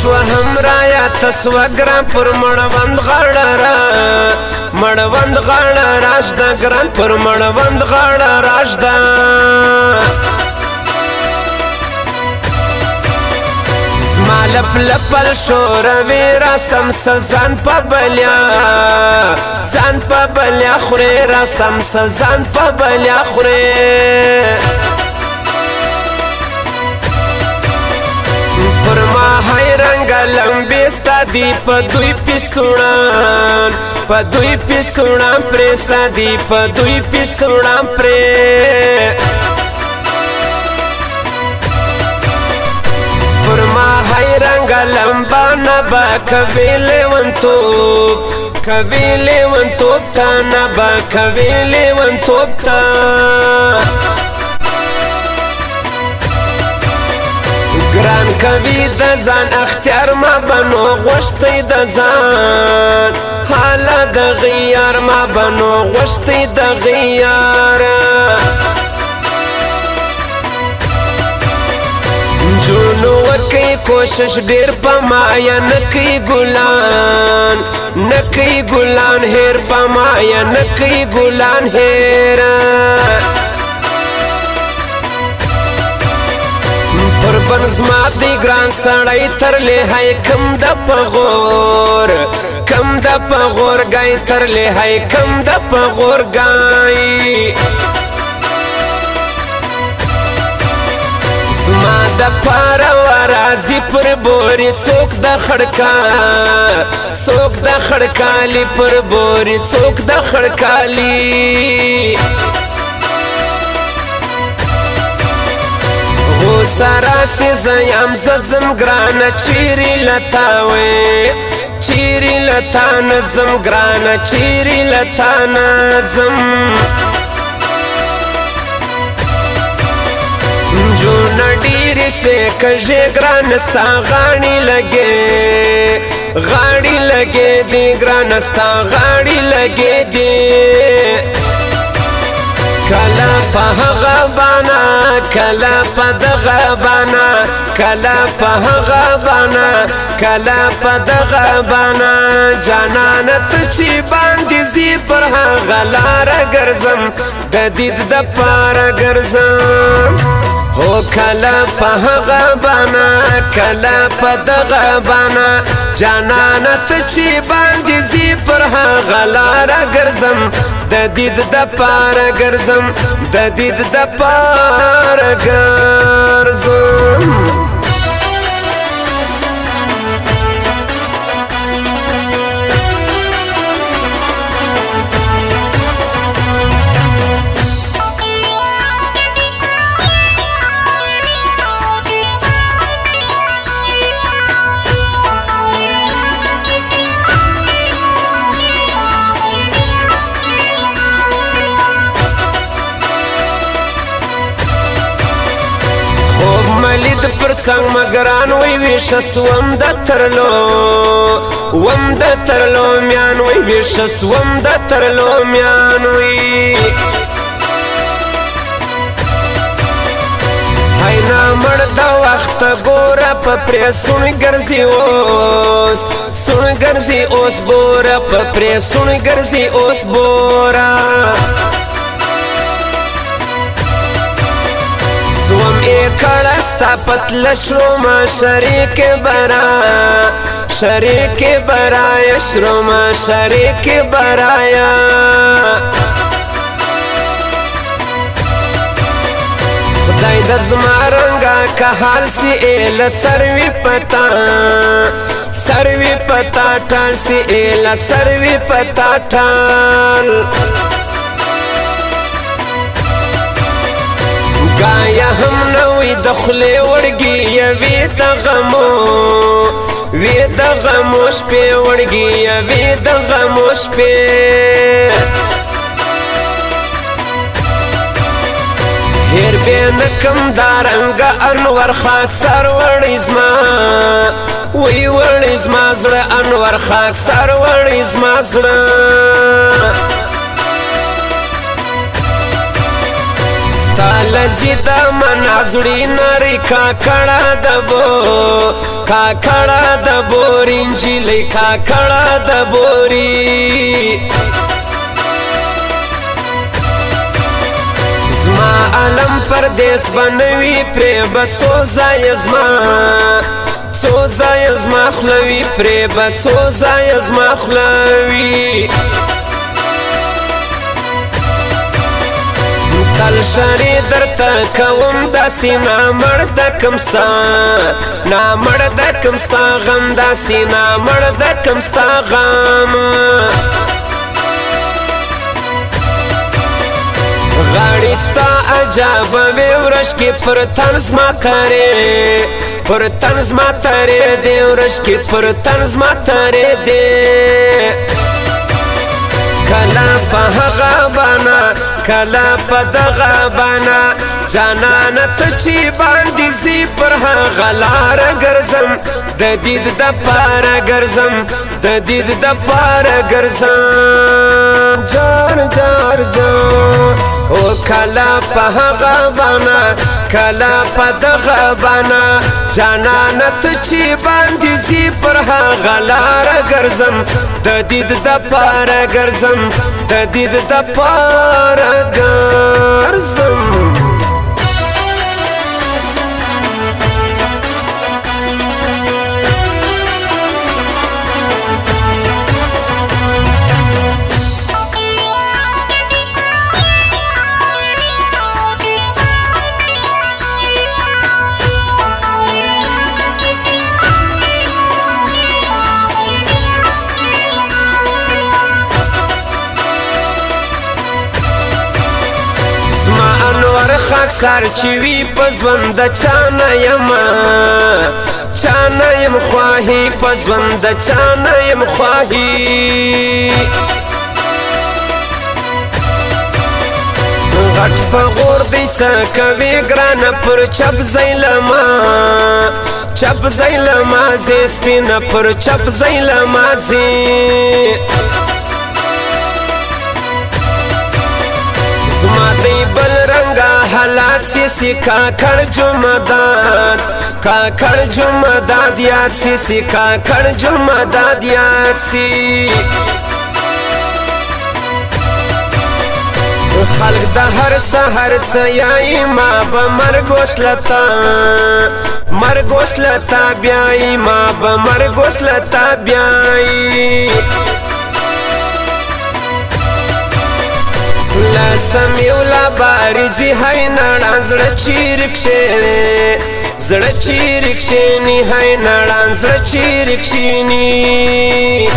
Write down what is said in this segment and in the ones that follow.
شو هم رایا تسوګران پر مړوند غاړه را مړوند غاړه راشدا ګران پر مړوند غاړه راشدا لپ لپل شوروي رسم سزان په بلیا ځان په بلیا خوري رسم سزان په بلیا خوري پر ما هاي رنگ لمبي ستا دی په دوی پیسوړان پرستا دی په دوی پیسوړان پرې پر ما هاي رنگ لمبا نبا کویلی ونتوب تا نبا کویلی ونتوب تا گران کوي د ځان اختیار ما بنو غوشتی د ځان حالا د غیار ما بنو غوشتی د غیار جونو ورکی کوشش ډیر پمایا نکی ګلان هیر پمایا نکی ګلان هیر پر بنزما دی ګران سړی تر له هاي کم د پغور گای تر له هاي کم د پغور گای زما د پاره ورازي پر بوري څوک د خړکالي پر بوري څوک د خړکالي غو سارا سي زيام زم ګرانه چيري لتا نظم ګرانه چيري لتا نظم جو نډيري سوي کژه ګرانستا غاړي لګي دي ګرانستا غاړي لګي دي کلا په غبانا کلا په دغبانا کلا په غبانا کلا په دغبانا جانانت چی باندې زی پر غلار ګرځم د دید د پار ګرځم هو کلا په غبانا کلا په دغبانا جانانت چی باندې زی پر غلار ګرځم د دید د پار ګرځم د دید د پار ګرځم ملید پر څنګ مګران وی ویشس وم د ترلو میان وی ویشس وم د ترلو میان وی هینا مړ د وخت ګوره په پرې سون ګرځي اوس بورا په پرې سون ګرځي اوس بورا سوم کړستا پتل شروما شریک برایا شروما شریک برایا خدای د زما رنګا که حال سی ال سروي پتا ټال سی ال سروي پتا ټال گایا هم نوی دخلی ورگی یا وی د غموش پی ورگی یا وی د غموش پی هیر بینکم دارنگا انور خاک سر وڑیزما وی وڑیزما زڑا انور خاک سر وڑیزما زڑا ستال زیدا منازړی نری کا کړه دبو کاکړه د بوري نجلۍ کاکړه د بوري زما علم پردیس بنوي پرې به څو ځایه زما څو ځایه زما خولوي پرې به څو ځایه زما خولوي تل شری درته کوم داسې نامړ د کوم ستا نامړ د کوم ستا غم داسې نامړ د کوم ستا غم غاړې ستا عجابه وې ورش کې پر تن زما ترې پر تن زما ترې دې ورش کې پر تن زما ترې دې کلا په هغه بانا کلا په دغه بانا جانانه ته چې باندې زی پر هغه لاره ګرځم د دید د پاره ګرځم د دید د پاره ګرځم جار جار جار او کلا په هغه بانا کلا په دغه بانا جانانه ته چې باندې زی پر هغه لاره ګرځم د دید د پاره ګرځم د دید د پاره ګرځم خاکسار چې وي په ژوند د چا نه یمه چا نه یم خواهي په ژوند د چا نه یم خواهي غټ په غور دی څه کوي ګرانه پر چپ ځای لما چپ ځای لما زه سپینه پر چپ ځای لما زه زما دی بل رنگا حالات سی کاکړ جمداد کاکړ جمداد یاد سی کاکړ جمداد یاد سی خلق د هر سحر څیای ما به مرګ وسلتا مرګ وسلتا بیاي ما به مرګ وسلتا بیاي لا سمیولا بارزی های نړان زړه چیرکشه زړه چیرکشنی های نړان زړه چیرکشنی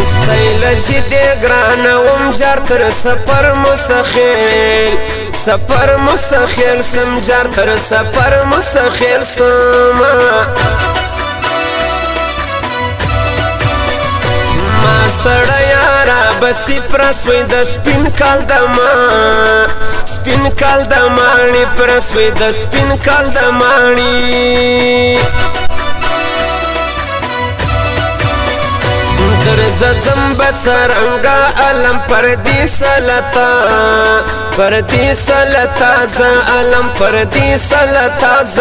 استایل زید ګران اوم جار تر سفر مسخیل سفر مسخیل سم جار تر سفر مسخیل سم سړی یارا بسی پرسوی د سپین کال دما سپین کال دمانی پرسوی د سپین کال دمانی درځم بڅرنګا علم پردی سلطا پردی سلطا ز علم پردی سلطا ز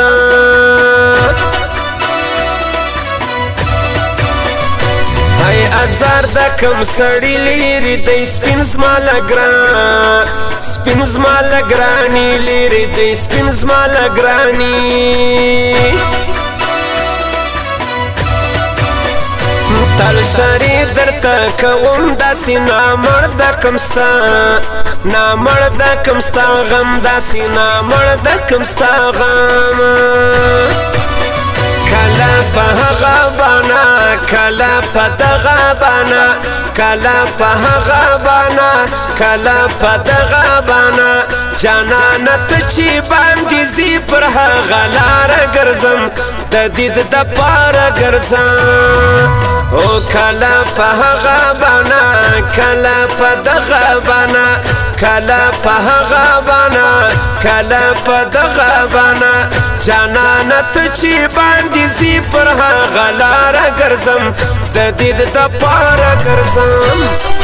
ای ازار د کم سړی لیری د سپین زما لګران سپین زما لګرانی لیری د سپین زما لګرانی تل شری درته کوم داسې نامړ د کم ستا نامړ د کم ستا غم داسې نامړ د کم ستا غم کلا په هغه بانا کلا په دغه بانا کلا په هغه بانا کلا په دغه بانا جانانه ته چې باندې زی پر هغه لاره ګرځم د دید د پاره ګرځم او کلا په هغه بانا کلا په دغه بانا کلا په هغه بانا کلا په دغه بانا جانانه ته چې باندې زی پر هغه لاره ګرځم د دید د پاره ګرځم